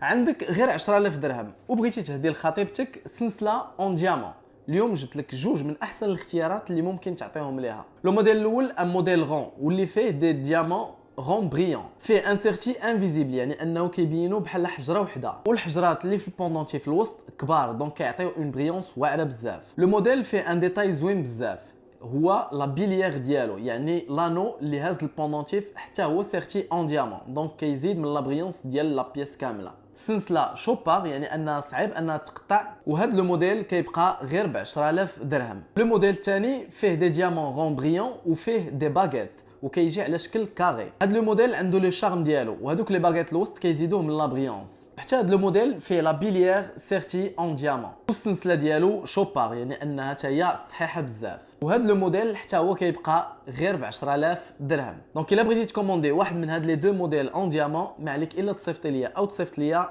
عندك غير 10000 درهم وبغيتي تهدي لخطيبتك سلسله اون ديامون. اليوم جبت لك جوج من احسن الاختيارات اللي ممكن تعطيهم ليها. لو موديل الاول ان موديل غون واللي فيه دي ديامون غون بريون، فيه انسيرتي انفيزيبل يعني انه كيبينوا بحال حجره وحده، والحجرات اللي في البوندونتي في الوسط كبار دونك كيعطيو اون بريونس واعره بزاف. لو موديل فيه ان ديتاي زوين بزاف، هو لا بيليير ديالو يعني لانو اللي هاز البوندونتيف حتى هو سيرتي اون ديامون دونك كيزيد من لا بريونس ديال لا بيس كامله. سلسله شوبار يعني انها صعيب انها تقطع، وهذا لو موديل كيبقى غير ب 10000 درهم. لو موديل الثاني فيه دي ديامون غون بريون وفيه دي باغيت وكيجي على شكل كاري. هذا لو موديل عنده لو شارم ديالو، وهذوك لي باغيت الوسط كيزيدوه من لا بريونس. حتى هذا لو موديل فيه لا بيليير سيرتي اون ديامون، والسلسله ديالو شوبار يعني انها حتى هي صحيحه بزاف. وهذا لو موديل حتى هو كيبقى غير ب 10000 درهم. دونك الا بغيتي تكوموندي واحد من هاد لي دو موديل اون ديامون ما عليك الا تصيفط ليا او تصيفط ليا